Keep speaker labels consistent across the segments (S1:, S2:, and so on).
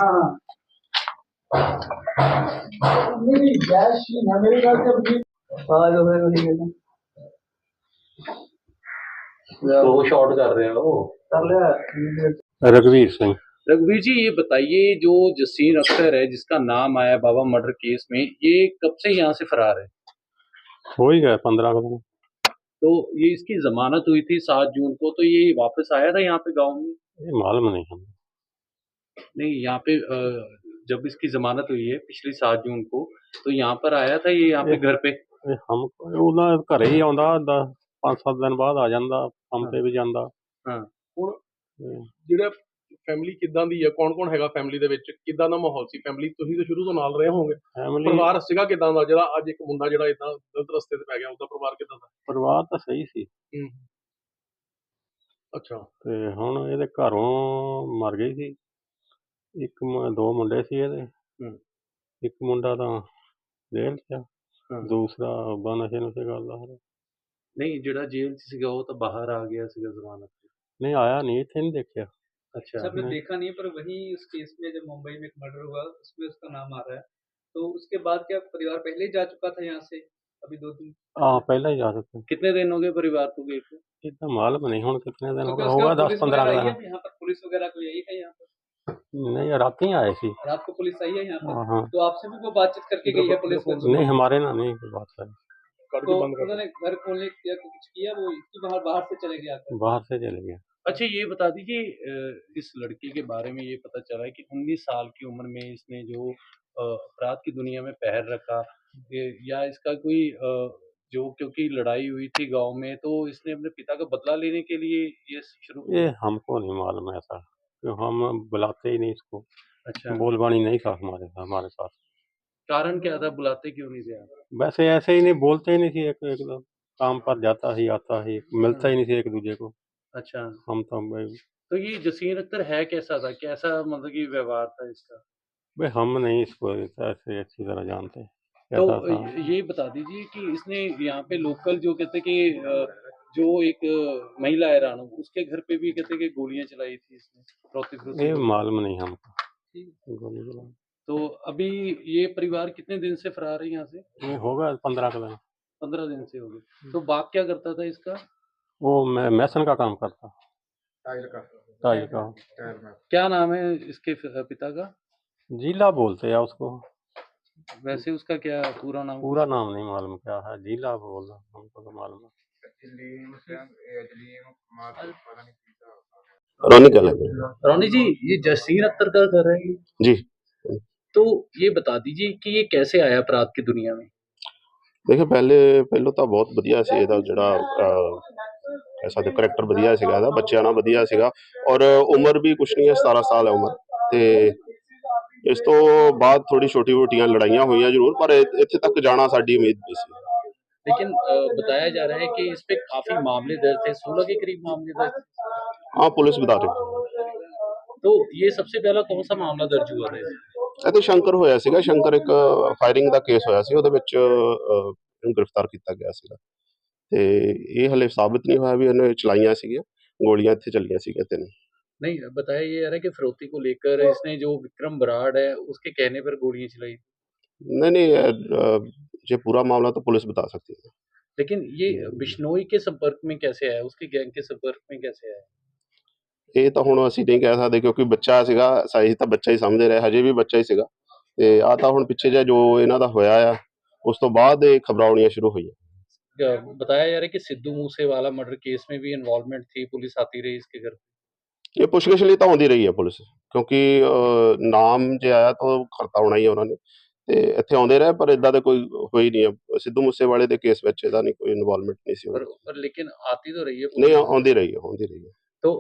S1: हाँ मेरी गैस है मेरे घर से भी आवाज हो रही है तो वो शॉर्ट कर रहे हो कर लिया
S2: रघुवीर सिंह।
S1: रघुवीर जी ये बताइए जो जसीर अख्तर है जिसका नाम आया बाबा मर्डर केस में ये कब से यहाँ से फरार है
S2: हो ही गए 15 दिन।
S1: तो ये इसकी जमानत हुई थी 7 जून को तो ये वापस आया था यहाँ पे गांव में
S2: ये मालूम नहीं हमें।
S1: नहीं यहाँ पे जब इसकी जमानत हुई है पिछली 7 जून को तो यहाँ पर आया था ये यहाँ पे घर पे
S2: हमको ਉਹਨਾਂ ਘਰੇ ਹੀ ਆਉਂਦਾ 5-7 ਦਿਨ ਬਾਅਦ ਆ ਜਾਂਦਾ ਕੰਮ ਤੇ ਵੀ ਜਾਂਦਾ।
S1: ਹਾਂ
S3: ਹੁਣ ਜਿਹੜਾ ਫੈਮਿਲੀ ਕਿੱਦਾਂ ਦੀ ਹੈ ਕੌਣ ਹੈਗਾ ਫੈਮਿਲੀ ਦੇ ਵਿੱਚ ਕਿੱਦਾਂ ਦਾ ਮਾਹੌਲ ਸੀ ਫੈਮਿਲੀ ਤੁਸੀਂ ਤਾਂ ਸ਼ੁਰੂ ਤੋਂ ਨਾਲ ਰਹੇ ਹੋਵੋਗੇ ਪਰਿਵਾਰ ਸੀਗਾ ਕਿੱਦਾਂ ਦਾ ਜਿਹੜਾ ਅੱਜ ਇੱਕ ਮੁੰਡਾ ਜਿਹੜਾ ਇਦਾਂ ਗਲਤ ਰਸਤੇ ਤੇ ਪੈ ਗਿਆ ਉਹਦਾ ਪਰਿਵਾਰ ਕਿੱਦਾਂ ਦਾ
S2: ਪਰਿਵਾਰ ਤਾਂ ਸਹੀ ਸੀ।
S3: ਅੱਛਾ
S2: ਤੇ ਹੁਣ ਇਹਦੇ ਘਰੋਂ ਮਰ ਗਈ ਸੀ ਇੱਕ 2 ਮੁੰਡੇ ਸੀ ਇਹਦੇ ਇੱਕ ਮੁੰਡਾ ਤਾਂ ਜੇਲ੍ਹ 'ਚ ਆ ਦੂਸਰਾ ਨਸ਼ੇ ਨੁਸ਼ੇ ਕਰਦਾ ਹਰੇ
S1: ਨਹੀਂ ਜਿਹੜਾ ਜੇਲ੍ਹ 'ਚ ਸੀਗਾ ਉਹ ਤਾਂ ਬਾਹਰ ਆ ਗਿਆ ਸੀਗਾ ਜ਼ਮਾਨਤ ਤੇ
S2: नहीं आया नहीं थे नहीं देखा।
S1: अच्छा सबने देखा नहीं पर वही उस केस में जब मुंबई में एक मर्डर हुआ उसमें उसका नाम आ रहा है तो उसके बाद क्या परिवार पहले ही जा चुका था यहाँ से अभी 2 दिन
S2: हाँ पहले ही जा सकते।
S1: कितने दिन हो गए परिवार को गए थे
S2: इतना मालूम नहीं हूँ कितने दिन
S1: तो
S2: होगा 10-15 दिन।
S1: यहाँ पर पुलिस वगैरह कोई आई है यहाँ पर
S2: नहीं रात ही आए थी
S1: रात को पुलिस आई है यहाँ पर
S2: हाँ।
S1: तो आपसे भी वो बातचीत करके गई है पुलिस
S2: नहीं हमारे ना नहीं कोई बात है
S1: तो उन्होंने घर खोलने या कुछ किया वो बाहर से चले गया
S2: बाहर से चले गया।
S1: अच्छा ये बता दीजिए इस लड़के के बारे में ये पता चला है कि 19 साल की उम्र में इसने जो अपराध की दुनिया में पैर रखा या इसका कोई जो क्योंकि लड़ाई हुई थी गांव में तो इसने अपने पिता का बदला लेने के लिए ये शुरू
S2: ये हमको नहीं मालूम ऐसा क्यों हम बुलाते ही नहीं इसको।
S1: अच्छा
S2: बोलबानी नहीं था हमारे साथ।
S1: कारण क्या था बुलाते क्यों नहीं थे आप
S2: वैसे ऐसे ही नहीं बोलते ही नहीं थी एकदम काम पर जाता ही आता ही मिलता ही नहीं थी एक दूसरे को।
S1: अच्छा
S2: हम
S1: तो ये जसीर अख्तर है कैसा था कैसा मतलब कि व्यवहार था इसका
S2: भाई हम नहीं इसको ऐसे अच्छी तरह जानते।
S1: तो ये बता दीजिए कि इसने यहाँ पे लोकल जो कहते कि जो एक महिला है रानू उसके घर पे भी कहते कि गोलियां चलाई थी इसने
S2: ये मालूम नहीं हमको गोली चलाई।
S1: तो अभी ये परिवार कितने दिन से फरार है यहाँ से
S2: ये होगा 15 दिन
S1: 15 दिन से हो गए। तो बाप क्या करता था इसका
S2: वो मैसन का काम करता टाइल का।
S1: क्या नाम है इसके पिता का
S2: जीला बोलते हैं उसको
S1: वैसे उसका क्या पूरा नाम
S2: नहीं मालूम क्या है जीला बोल हमको तो मालूम है।
S1: रोनी जी ये जसीर अख्तर का घर है
S4: जी।
S1: तो ये बता दीजिए कि ये कैसे आया अपराध की दुनिया में
S4: देखिए ਪਹਿਲੋਂ ਤਾਂ ਬਹੁਤ ਵਧੀਆ ਸੀ ਇਹਦਾ ਜਿਹੜਾ ਐਸਾ ਦੇ ਕਰੈਕਟਰ ਵਧੀਆ ਸੀਗਾ ਇਹਦਾ ਬੱਚਿਆਂ ਨਾਲ ਵਧੀਆ ਸੀਗਾ ਔਰ ਉਮਰ ਵੀ ਕੁਛ ਨਹੀਂ ਹੈ 17 ਸਾਲ ਹੈ ਉਮਰ ਤੇ ਇਸ ਤੋਂ ਬਾਅਦ ਥੋੜੀ ਛੋਟੀ ਮੋਟੀਆਂ ਲੜਾਈਆਂ ਹੋਈਆਂ ਜ਼ਰੂਰ ਪਰ ਇੱਥੇ ਤੱਕ ਜਾਣਾ ਸਾਡੀ ਉਮੀਦ ਨਹੀਂ ਸੀ।
S1: लेकिन बताया जा रहा है कि इस पे काफी मामले दर्ज थे 16 के करीब मामले दर्ज।
S4: हाँ पुलिस बता रही।
S1: तो ये सबसे पहला कौन सा मामला दर्ज हुआ था
S4: ਇਹ ਤੇ ਸ਼ੰਕਰ ਹੋਇਆ ਸੀਗਾ ਸ਼ੰਕਰ ਇੱਕ ਫਾਇਰਿੰਗ ਦਾ ਕੇਸ ਹੋਇਆ ਸੀ ਉਹਦੇ ਵਿੱਚ ਇਹਨੂੰ ਗ੍ਰਿਫਤਾਰ ਕੀਤਾ ਗਿਆ ਸੀਗਾ ਤੇ ਇਹ ਹਲੇ ਸਾਬਿਤ ਨਹੀਂ ਹੋਇਆ ਵੀ ਇਹਨੇ ਚਲਾਈਆਂ ਸੀਗੀਆਂ ਗੋਲੀਆਂ ਇੱਥੇ ਚੱਲੀਆਂ ਸੀਗੀਆਂ 3।
S1: नहीं बताया ये जा रहा है कि फिरौती को लेकर इसने जो विक्रम बराड़ है उसके कहने पर गोलियां चलाई।
S4: नहीं ये पूरा मामला तो पुलिस बता सकती है।
S1: लेकिन ये बिश्नोई के संपर्क में कैसे आया उसके गैंग के संपर्क में कैसे आया
S4: ਇਹ ਤਾਂ ਹੁਣ ਅਸੀਂ ਨਹੀਂ ਕਹਿ ਸਕਦੇ ਕਿਉਂਕਿ ਬੱਚਾ ਸੀਗਾ ਸਾਈਜ਼ ਤਾਂ ਬੱਚਾ ਹੀ ਸਮਝਦੇ ਰਹੇ ਹਜੇ ਵੀ ਬੱਚਾ ਹੀ ਸੀਗਾ ਤੇ ਆ ਤਾਂ ਹੁਣ ਪਿੱਛੇ ਜਿਹਾ ਜੋ ਇਹਨਾਂ ਦਾ ਹੋਇਆ ਆ ਉਸ ਤੋਂ ਬਾਅਦ ਇਹ ਖਬਰਾਂ ਆਉਣੀਆਂ ਸ਼ੁਰੂ ਹੋਈਆਂ।
S1: बताया जा रहा है कि सिद्धू मूसेवाला मर्डर केस में भी इन्वॉल्वमेंट थी पुलिस आती रही इसके घर
S4: ਇਹ ਪੁੱਛਗਿੱਛ ਲਈ ਤਾਂ ਆਉਂਦੀ ਰਹੀ ਹੈ ਪੁਲਿਸ ਕਿਉਂਕਿ ਨਾਮ ਜੇ ਆਇਆ ਤਾਂ ਖਰਤਾ ਹੋਣਾ ਹੀ ਹੈ ਉਹਨਾਂ ਨੇ ਤੇ ਇੱਥੇ ਆਉਂਦੇ ਰਹੇ ਪਰ ਇਦਾਂ ਦਾ ਕੋਈ ਹੋਈ ਨਹੀਂ ਹੈ ਸਿੱਧੂ ਮੂਸੇਵਾਲੇ ਦੇ ਕੇਸ ਵਿੱਚ ਇਹਦਾ ਨਹੀਂ ਕੋਈ ਇਨਵੋਲਵਮੈਂਟ ਨਹੀਂ ਸੀ
S1: पर लेकिन आती तो रही है
S4: नहीं आਉਂਦੀ ਰਹੀ है।
S1: तो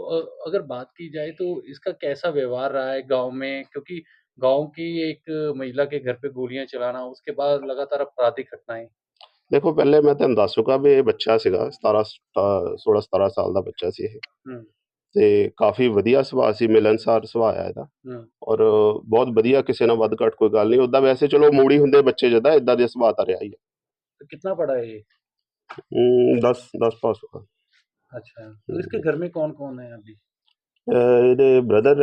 S1: अगर बात की जाए तो इसका कैसा व्यवहार रहा है गांव में क्योंकि गांव की एक महिला के घर पे गोलियां चलाना उसके बाद लगातार आपराधिक घटनाएं।
S4: देखो पहले मैं ਤੁਹਾਨੂੰ ਦੱਸ ਚੁੱਕਾ ਵੀ ਇਹ ਬੱਚਾ ਸੀਗਾ 16-17 ਸਾਲ ਦਾ ਬੱਚਾ ਸੀ ਇਹ ਤੇ ਕਾਫੀ ਵਧੀਆ ਸੁਭਾਅ ਸੀ ਮਿਲਨਸਾਰ ਸੁਭਾਅ ਆ ਇਹਦਾ ਔਰ ਬਹੁਤ ਵਧੀਆ ਕਿਸੇ ਨਾਲ ਵੱਧ ਘੱਟ ਕੋਈ ਗੱਲ ਨਹੀਂ ਉਦਾਂ ਵੈਸੇ ਚਲੋ ਮੂੜੀ ਹੁੰਦੇ ਬੱਚੇ ਜਦਾਂ ਇਦਾਂ ਦੇ ਸੁਭਾਅ ਤਾਂ ਰਿਹਾ ਹੀ
S1: है। तो कितना पढ़ा है ये
S4: 10 ਪਾਸ ਹੋਗਾ।
S1: अच्छा तो इसके घर में कौन कौन है अभी
S4: ਇਹਦੇ ਬ੍ਰਦਰ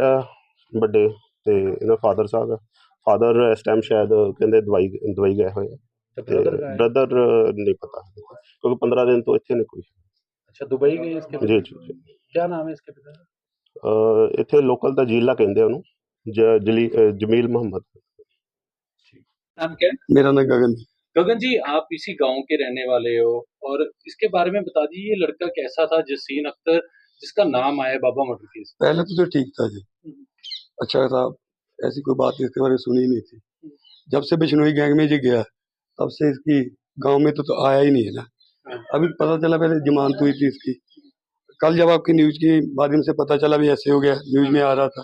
S4: ਵੱਡੇ ਤੇ ਇਹਨਾਂ ਫਾਦਰ ਸਾਹਿਬ, ਫਾਦਰ ਇਸ ਟਾਈਮ ਸ਼ਾਇਦ ਕਹਿੰਦੇ ਦਵਾਈ ਗਏ ਹੋਏ ਆ, ਤੇ ਬ੍ਰਦਰ ਨਹੀਂ ਪਤਾ क्योंकि 15 दिन तो ਇੱਥੇ ਨਹੀਂ ਕੋਈ।
S1: अच्छा, दुबई गए इसके पिता?
S4: जी जी।
S1: क्या नाम है इसके पिता का?
S4: ਇੱਥੇ ਲੋਕਲ ਤਾਂ ਜੀਲਾ ਕਹਿੰਦੇ ਉਹਨੂੰ, जमील मोहम्मद।
S1: नाम क्या है?
S5: मेरा नाम गगन।
S1: गगन जी, आप इसी गांव के रहने वाले हो और इसके बारे में बता दीजिए, ये लड़का कैसा था जसीन अख्तर जिसका नाम आया बाबा मर्डर केस?
S5: पहले तो ठीक था जी, अच्छा था, ऐसी कोई बात इसके बारे में सुनी नहीं थी। जब से बिश्नोई गैंग में जी गया तब से इसकी गांव में तो आया ही नहीं है ना। अभी पता चला, पहले जमानत हुई थी इसकी, कल जब आपकी न्यूज के माध्यम से पता चला भी ऐसे हो गया, न्यूज में आ रहा था,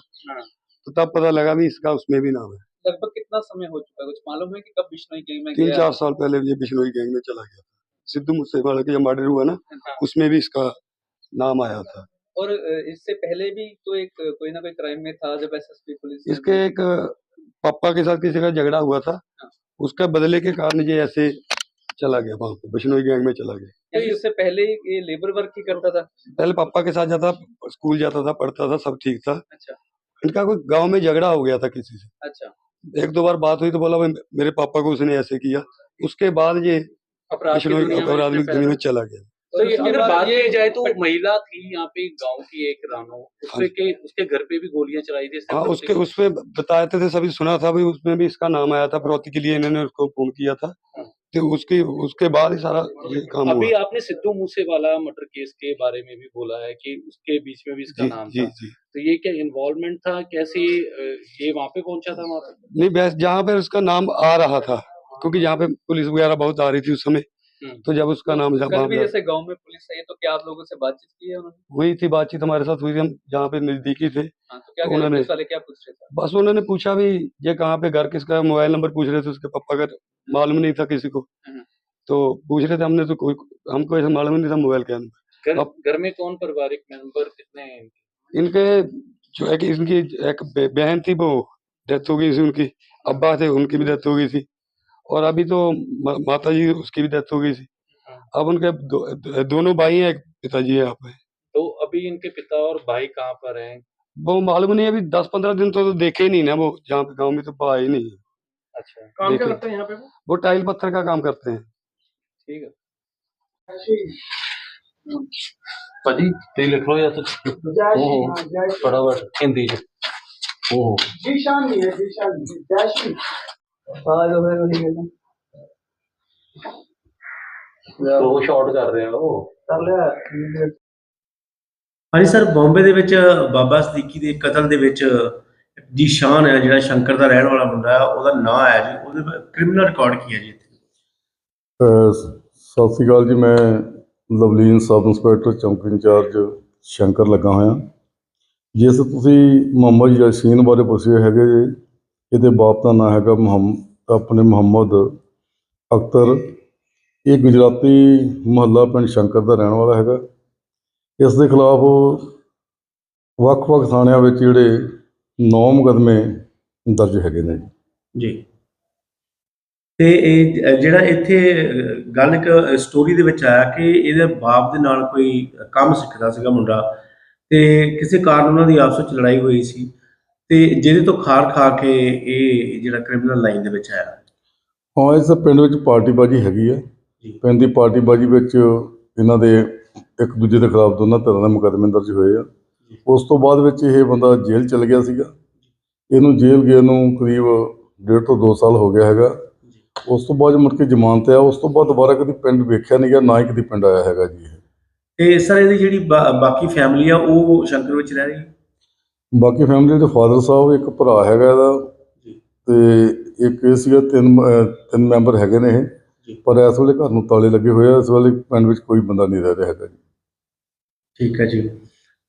S5: तो तब पता लगा भी इसका उसमें भी नाम है।
S1: लगभग कितना समय हो चुका है, कुछ मालूम है कि कब बिश्नोई गैंग में
S5: 3-4 साल पहले ये बिश्नोई गैंग में चला गया था। सिद्धू मूसेवाला का जब मर्डर हुआ ना, उसमें भी इसका नाम आया था।
S1: और इससे पहले भी तो एक कोई ना कोई क्राइम में था जब एसएसपी पुलिस
S5: इसके एक पापा के साथ किसी का झगड़ा हुआ था, उसका बदले के कारण ये ऐसे चला गया, वहां पे बिश्नोई गैंग में चला गया।
S1: इससे पहले ये लेबर वर्क ही करता था?
S5: पहले पापा के साथ जाता, स्कूल जाता था, पढ़ता था, सब ठीक था।
S1: अच्छा।
S5: इनका कोई गांव में झगड़ा हो गया था किसी से।
S1: अच्छा।
S5: 1-2 बार बात हुई तो बोला भाई मेरे पापा को उसने ऐसे किया, उसके बाद ये
S1: अपराध की दुनिया
S5: में चला गया।
S1: तो ये अगर बात की जाए तो महिला थी यहाँ पे गांव की एक रानो, उसके घर पे भी गोलियां चलाई थी?
S5: हाँ, उसपे बताए थे, सभी सुना था भाई, उसमें भी इसका नाम आया था, फिरौती के लिए इन्होंने उसको फोन किया था, तो उसके बाद ही सारा ये काम
S1: अभी
S5: हुआ।
S1: आपने सिद्धू मूसेवाला मर्डर केस के बारे में भी बोला है कि उसके बीच में भी इसका नाम था, तो ये क्या इन्वॉल्वमेंट था, कैसे ये वहाँ पे पहुंचा था? वहाँ पे
S5: नहीं, बस जहाँ पे उसका नाम आ रहा था, क्योंकि यहाँ पे पुलिस वगैरह बहुत आ रही थी उस समय, तो जब उसका नाम
S1: कल भी जैसे गांव में पुलिस आई तो क्या आप लोगों से बातचीत की है उन्होंने?
S5: हुई थी, बातचीत हमारे साथ हुई थी, हम जहाँ पे नजदीकी थे।
S1: हाँ, तो क्या
S5: उन्होंने
S1: पुलिस वाले क्या पूछ रहे थे?
S5: बस उन्होंने पूछा भी ये कहाँ पे घर किसका, मोबाइल नंबर पूछ रहे थे, उसके पापा का मालूम नहीं था किसी को, तो पूछ रहे थे, हमने तो हमको ऐसा मालूम नहीं था मोबाइल के अंदर।
S1: घर में कौन पारिवारिक मेंबर कितने हैं
S5: इनके? जो है कि इनकी एक बहन थी, वो डेथ हो गई थी, उनकी अब्बा थे, उनकी भी डेथ हो गई थी, और अभी तो माता जी उसकी भी डेथ हो गई थी। अब उनके दोनों भाई हैं, एक पिताजी है यहाँ पे।
S1: तो अभी इनके पिता और भाई कहाँ पर हैं?
S5: वो मालूम नहीं, अभी 10-15 दिन तो देखे ही नहीं ना, वो जहाँ पे गाँव में तो आए ही नहीं।
S1: अच्छा,
S3: काम क्या करते हैं यहाँ पे?
S5: वो टाइल पत्थर का काम करते हैं।
S1: ठीक है भाजी, ते लिख लो या तो फटाफट हिंदी च। ओहो, तो शॉर्ट कर रहे हो?
S6: ਹਾਂਜੀ ਸਰ, ਬੰਬੇ ਦੇ ਵਿੱਚ ਬਾਬਾ ਸਦੀਕੀ ਦੇ ਕਤਲ ਦੇ ਵਿੱਚ ਜੀਸ਼ਾਨ ਹੈ ਜਿਹੜਾ ਸ਼ੰਕਰ ਦਾ ਰਹਿਣ ਵਾਲਾ ਮੁੰਡਾ ਹੈ, ਉਹਦਾ ਨਾਂ ਹੈ ਜੀ, ਉਹਦੇ ਕ੍ਰਿਮੀਨਲ ਰਿਕਾਰਡ ਕੀ ਹੈ ਜੀ ਇੱਥੇ?
S7: ਸਤਿ ਸ਼੍ਰੀ ਅਕਾਲ ਜੀ, ਮੈਂ ਲਵਲੀਨ ਸਬ ਇੰਸਪੈਕਟਰ ਚੌਂਕੀ ਇੰਚਾਰਜ ਸ਼ੰਕਰ ਲੱਗਾ ਹੋਇਆ। ਜਿਸ ਤੁਸੀਂ ਮੁਹੰਮਦ ਯਾਸੀਨ ਬਾਰੇ ਪੁੱਛੇ ਹੈਗੇ ਜੀ, ਇਹਦੇ ਬਾਪ ਦਾ ਨਾਂ ਹੈਗਾ ਆਪਣੇ ਮੁਹੰਮਦ ਅਖਤਰ। ਇਹ ਗੁਜਰਾਤੀ ਮੁਹੱਲਾ ਪਿੰਡ ਸ਼ੰਕਰ ਦਾ ਰਹਿਣ ਵਾਲਾ ਹੈਗਾ। ਇਸ ਦੇ ਖਿਲਾਫ ਵੱਖ-ਵੱਖ ਥਾਣਿਆਂ ਵਿੱਚ ਜਿਹੜੇ 9 ਮੁਕੱਦਮੇ ਦਰਜ ਹੈਗੇ ਨੇ
S6: ਜੀ। ਤੇ ਇਹ ਜਿਹੜਾ ਇੱਥੇ ਗੱਲ ਇੱਕ ਸਟੋਰੀ ਦੇ ਵਿੱਚ ਆਇਆ ਕਿ ਇਹਦੇ ਬਾਪ ਦੇ ਨਾਲ ਕੋਈ ਕੰਮ ਸਿੱਖਦਾ ਸੀਗਾ ਮੁੰਡਾ, ਤੇ ਕਿਸੇ ਕਾਰਨ ਉਹਨਾਂ ਦੀ ਆਪਸ ਵਿੱਚ ਲੜਾਈ ਹੋਈ ਸੀ, ਤੇ ਜਿਹਦੇ ਤੋਂ ਖਾਰ ਖਾ ਕੇ ਇਹ ਜਿਹੜਾ ਕ੍ਰਿਮੀਨਲ ਲਾਈਨ ਦੇ ਵਿੱਚ ਆਇਆ।
S7: ਹਾਂ, ਇਸ ਪਿੰਡ ਵਿੱਚ ਪਾਰਟੀਬਾਜ਼ੀ ਹੈਗੀ ਹੈ। ਪਿੰਡ ਦੀ ਪਾਰਟੀਬਾਜ਼ੀ ਵਿੱਚ ਇਹਨਾਂ ਦੇ ਇੱਕ ਦੂਜੇ ਦੇ ਖਿਲਾਫ ਦੋਨਾਂ ਧਿਰਾਂ ਦੇ ਮੁਕੱਦਮੇ ਦਰਜ ਹੋਏ ਆ। ਉਸ ਤੋਂ ਬਾਅਦ ਵਿੱਚ ਇਹ ਬੰਦਾ ਜੇਲ੍ਹ ਚਲ ਗਿਆ ਸੀਗਾ। ਇਹਨੂੰ ਜੇਲ੍ਹ ਗਏ ਨੂੰ ਕਰੀਬ 1.5 ਤੋਂ 2 ਸਾਲ ਹੋ ਗਿਆ ਹੈਗਾ। ਉਸ ਤੋਂ ਬਾਅਦ ਮੁੜ ਕੇ ਜ਼ਮਾਨਤ ਆ। ਉਸ ਤੋਂ ਬਾਅਦ ਦੁਬਾਰਾ ਕਦੀ ਪਿੰਡ ਵੇਖਿਆ ਨਹੀਂ ਗਿਆ, ਨਾ ਹੀ ਕਦੀ ਪਿੰਡ ਆਇਆ ਹੈਗਾ ਜੀ।
S6: ਤੇ ਸਰ ਇਹਦੀ ਜਿਹੜੀ ਬਾਕੀ ਫੈਮਿਲੀ ਆ ਉਹ ਸ਼ੰਕਰ ਵਿੱਚ ਰਹਿ ਰਹੀ?
S7: ਬਾਕੀ ਫੈਮਿਲੀ ਦੇ ਫਾਦਰ ਸਾਹਿਬ, ਇੱਕ ਭਰਾ ਹੈਗਾ ਇਹਦਾ, ਤੇ ਇੱਕ ਇਹ ਸੀਗਾ, 3 ਮੈਂਬਰ ਹੈਗੇ ਨੇ ਇਹ। ਪਰ ਇਸ ਵੇਲੇ ਘਰ ਨੂੰ ਤਾਲੇ ਲੱਗੇ ਹੋਏ ਆ। ਇਸ ਵੇਲੇ ਪਿੰਡ ਵਿੱਚ ਕੋਈ ਬੰਦਾ ਨਹੀਂ ਰਹਿ ਰਿਹਾ ਹੈਗਾ ਜੀ।
S6: ਠੀਕ ਹੈ ਜੀ।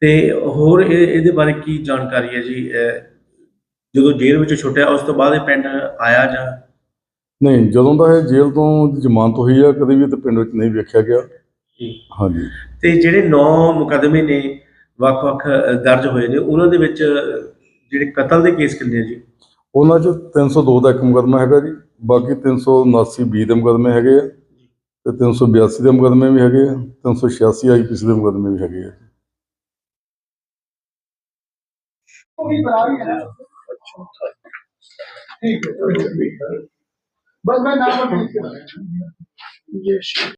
S6: ਤੇ ਹੋਰ ਇਹਦੇ ਬਾਰੇ ਕੀ ਜਾਣਕਾਰੀ ਹੈ ਜੀ? ਜਦੋਂ ਜੇਲ੍ਹ ਵਿੱਚੋਂ ਛੁੱਟਿਆ ਉਸ ਤੋਂ ਬਾਅਦ ਇਹ ਪਿੰਡ ਆਇਆ ਜਾਂ
S7: ਨਹੀਂ? ਜਦੋਂ ਦਾ ਇਹ ਜੇਲ੍ਹ ਤੋਂ ਜ਼ਮਾਨਤ ਹੋਈ ਆ, ਕਦੇ ਵੀ ਤੇ ਪਿੰਡ ਵਿੱਚ ਨਹੀਂ ਵੇਖਿਆ ਗਿਆ
S6: ਜੀ।
S7: ਹਾਂਜੀ।
S6: ਤੇ ਜਿਹੜੇ 9 ਮੁਕੱਦਮੇ ਨੇ ਵੱਖ-ਵੱਖ ਦਰਜ ਹੋਏ ਨੇ, ਉਹਨਾਂ ਦੇ ਵਿੱਚ ਜਿਹੜੇ ਕਤਲ ਦੇ ਕੇਸ ਕਿੰਨੇ ਜੀ?
S7: ਉਹਨਾਂ 'ਚ 302 ਦਾ ਇੱਕ ਮੁਕੱਦਮਾ ਹੈਗਾ ਜੀ। ਬਾਕੀ 379 ਦੇ ਮੁਕੱਦਮੇ ਹੈਗੇ ਆ, ਤੇ 382 ਦੇ ਮੁਕੱਦਮੇ ਵੀ ਹੈਗੇ ਆ, 386 IPC ਦੇ ਮੁਕੱਦਮੇ ਵੀ ਹੈਗੇ ਆ।
S3: ठीक है, बस मैं नाम